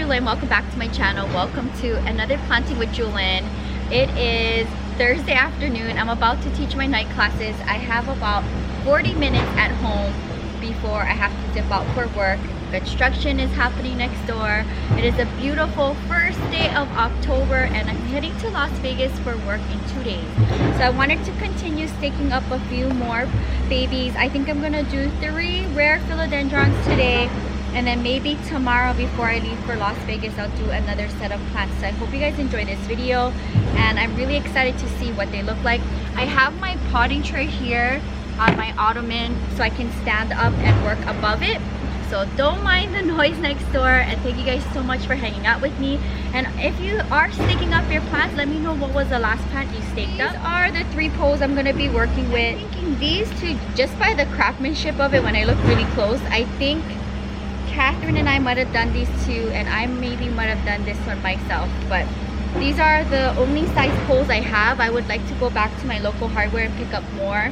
Jewelyn. Welcome back to my channel. Welcome to another planting with Jewelyn. It is Thursday afternoon. I'm about to teach my night classes. I have about 40 minutes at home before I have to dip out for work. Construction is happening next door. It is a beautiful first day of October and I'm heading to Las Vegas for work in 2 days. So I wanted to continue staking up a few more babies. I think I'm gonna do 3 rare philodendrons today, and then maybe tomorrow before I leave for Las Vegas I'll do another set of plants. So I hope you guys enjoy this video and I'm really excited to see what they look like. I have my potting tray here on my ottoman so I can stand up and work above it. So don't mind the noise next door, and thank you guys so much for hanging out with me. And if you are staking up your plants, let me know what was the last plant you staked up. These are the 3 poles I'm going to be working with. I'm thinking these 2, just by the craftsmanship of it when I look really close, I think Catherine and I might have done these 2 and I maybe might have done this one myself. But these are the only size poles I have. I would like to go back to my local hardware and pick up more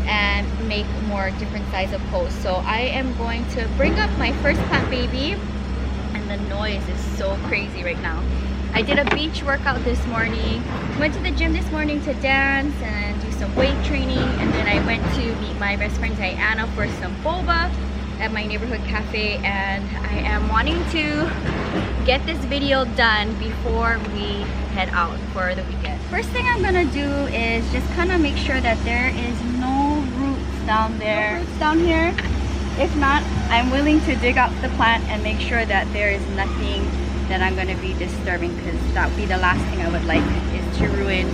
and make more different size of poles. So I am going to bring up my first plant baby, and the noise is so crazy right now. I did a beach workout this morning, went to the gym this morning to dance and do some weight training, and then I went to meet my best friend Diana for some boba at my neighborhood cafe, and I am wanting to get this video done before we head out for the weekend. First thing I'm gonna do is just kind of make sure that there is no roots down there. No roots down here. If not, I'm willing to dig out the plant and make sure that there is nothing that I'm gonna be disturbing, because that would be the last thing I would like, is to ruin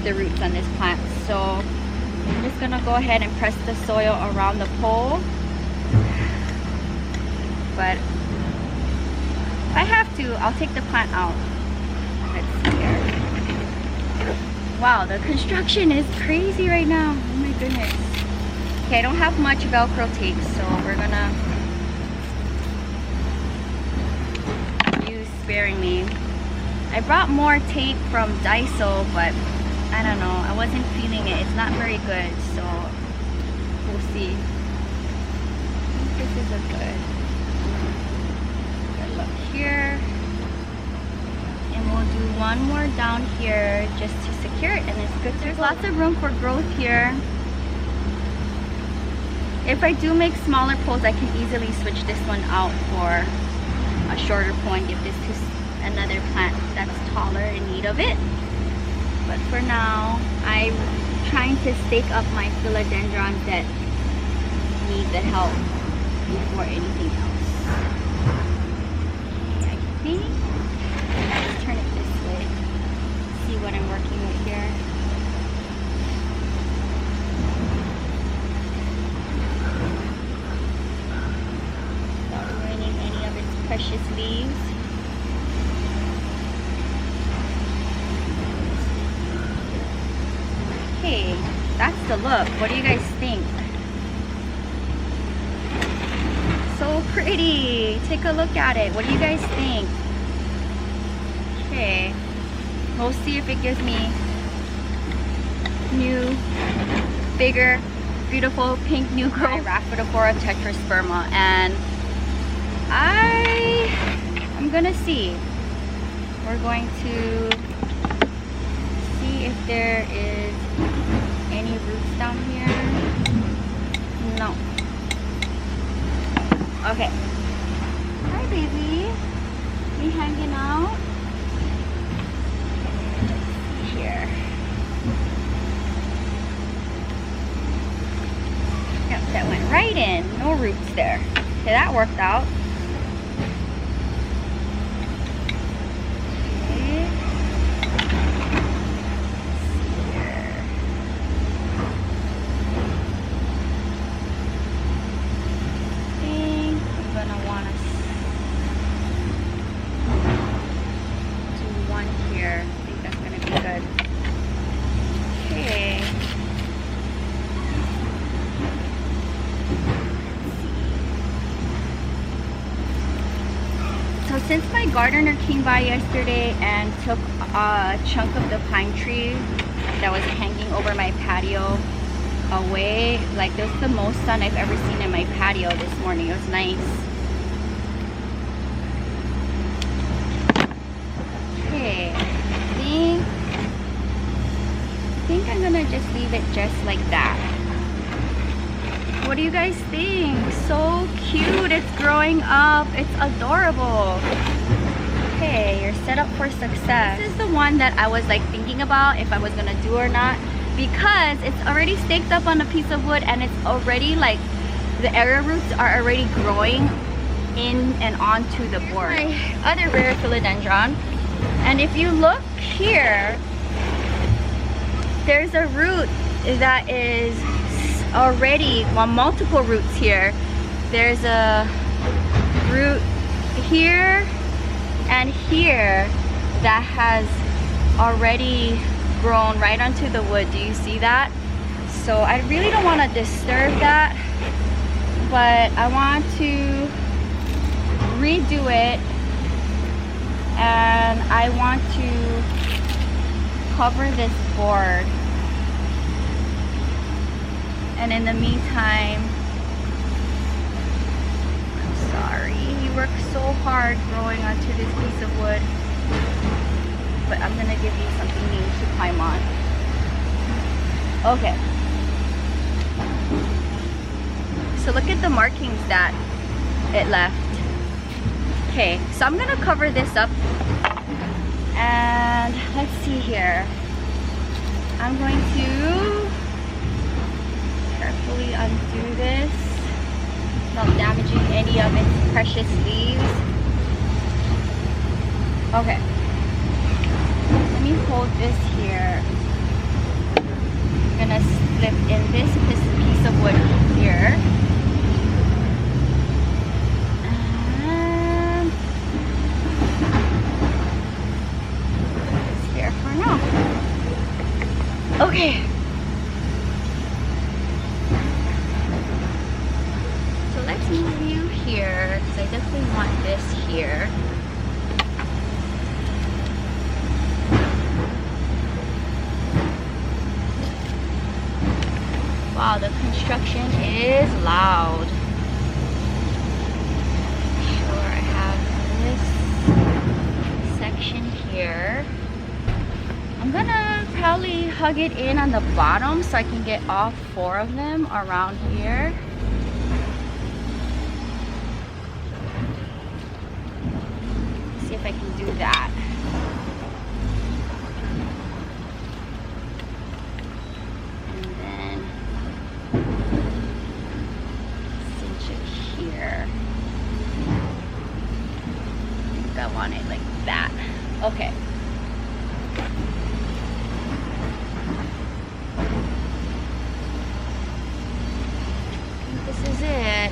the roots on this plant. So I'm just gonna go ahead and press the soil around the pole. But if I have to, I'll take the plant out. Let's see here. Wow, the construction is crazy right now. Oh my goodness. Okay, I don't have much Velcro tape, so we're gonna use sparingly. I brought more tape from Daiso, but I don't know, I wasn't feeling it. It's not very good, so we'll see. I think this is a good look here. And we'll do one more down here just to secure it, and it's good. There's lots of room for growth here. If I do make smaller poles, I can easily switch this one out for a shorter pole and give this to another plant that's taller in need of it. But for now, I'm trying to stake up my philodendrons that need the help before anything else. Let's turn it this way. See what I'm working with here. Without ruining any of its precious leaves. Okay, that's the look. What do you guys think? So pretty. Take a look at it. What do you guys think? Okay, we'll see if it gives me new, bigger, beautiful pink new growth Rhaphidophora tetrasperma, and I'm gonna see. We're going to see if there is any roots down here. No. Okay. Hi, baby. You hanging out? Here. Yep, that went right in. No roots there. Okay, that worked out. Okay. Here. I think I'm gonna want to do one here. I think that's gonna be good. Okay. So since my gardener came by yesterday and took a chunk of the pine tree that was hanging over my patio away, like this is the most sun I've ever seen in my patio this morning. It was nice. just leave it just like that. What do you guys think? So cute. It's growing up. It's adorable. Okay, you're set up for success. This is the one that I was like thinking about if I was gonna do or not, because it's already staked up on a piece of wood and it's already like the area roots are already growing in and onto the board. My other rare philodendron, and if you look here, there's a root that is already, well, multiple roots here. There's a root here and here that has already grown right onto the wood. Do you see that? So I really don't want to disturb that, but I want to redo it, and I want to cover this board. And in the meantime, I'm sorry, he worked so hard growing onto this piece of wood, but I'm gonna give you something new to climb on. Okay, so look at the markings that it left. Okay, so I'm gonna cover this up, and let's see here. I'm going to carefully undo this without damaging any of its precious leaves. Okay, let me hold this here. I'm gonna slip in this piece of wood here. And it's here for now. Okay. Let's move you here, because I definitely want this here. Wow, the construction is loud. Sure, I have this section here. I'm gonna probably hug it in on the bottom so I can get all 4 of them around here. If I can do that. And then cinch it here. I think I want it like that. Okay. I think this is it.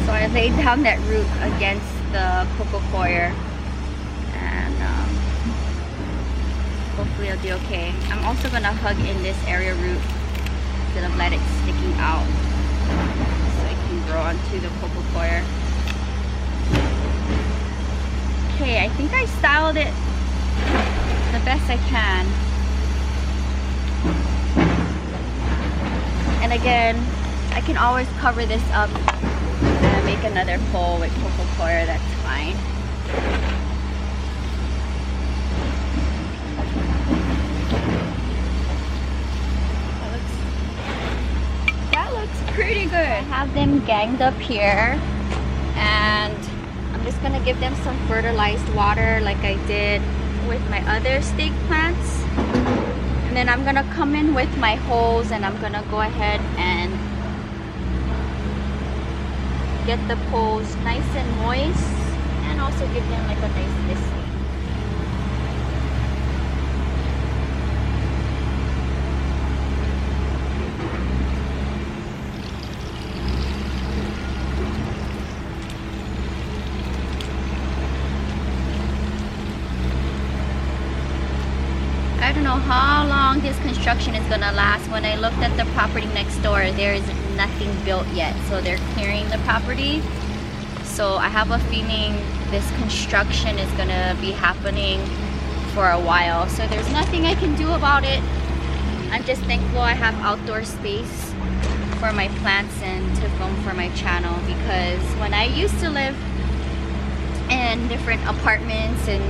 I laid down that root against the coco coir, and hopefully it'll be okay. I'm also gonna hug in this area root instead of let it sticking out, so it can grow onto the coco coir. Okay, I think I styled it the best I can. And again, I can always cover this up and make another pole with coco coir, that's fine. That looks pretty good. I have them ganged up here, and I'm just gonna give them some fertilized water like I did with my other stake plants. And then I'm gonna come in with my hose, and I'm gonna go ahead and get the poles nice and moist, and also give them like a nice misting. I don't know how long this construction is gonna last. When I looked at the property next door, there is nothing built yet, so they're clearing the property. So I have a feeling this construction is gonna be happening for a while, so there's nothing I can do about it. I'm just thankful I have outdoor space for my plants and to film for my channel, because when I used to live in different apartments in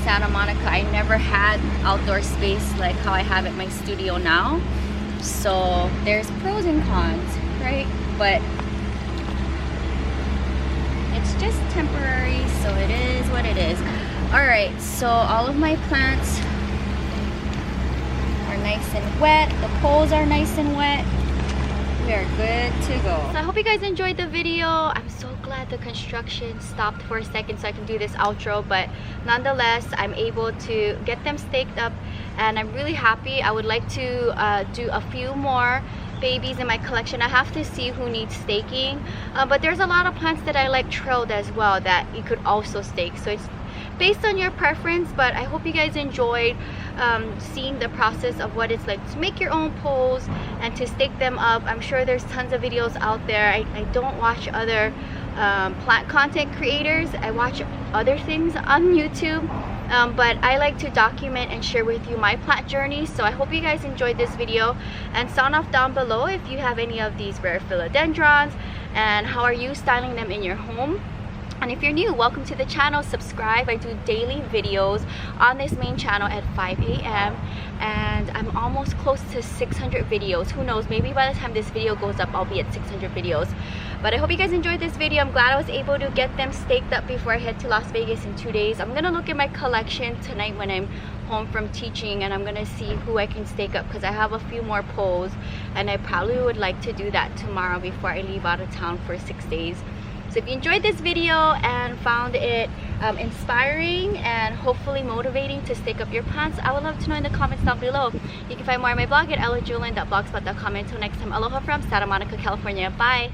Santa Monica, I never had outdoor space like how I have at my studio now. So there's pros and cons, right? But it's just temporary, so it is what it is. All right, so all of my plants are nice and wet. The poles are nice and wet. We are good to go. So I hope you guys enjoyed the video. I'm so glad the construction stopped for a second so I can do this outro, but nonetheless, I'm able to get them staked up and I'm really happy. I would like to do a few more babies in my collection. I have to see who needs staking, but there's a lot of plants that I like trailed as well that you could also stake, so it's based on your preference. But I hope you guys enjoyed seeing the process of what it's like to make your own poles and to stake them up. I'm sure there's tons of videos out there. I don't watch other plant content creators. I watch other things on YouTube, but I like to document and share with you my plant journey. So I hope you guys enjoyed this video, and sound off down below if you have any of these rare philodendrons and how are you styling them in your home. And if you're new, welcome to the channel. Subscribe. I do daily videos on this main channel at 5 a.m. and I'm almost close to 600 videos. Who knows, maybe by the time this video goes up I'll be at 600 videos. But I hope you guys enjoyed this video. I'm glad I was able to get them staked up before I head to Las Vegas in 2 days. I'm gonna look at my collection tonight when I'm home from teaching, and I'm gonna see who I can stake up because I have a few more poles and I probably would like to do that tomorrow before I leave out of town for 6 days. So if you enjoyed this video and found it inspiring and hopefully motivating to stake up your plants, I would love to know in the comments down below. You can find more on my blog at ilovejewelyn.blogspot.com. Until next time, aloha from Santa Monica, California. Bye!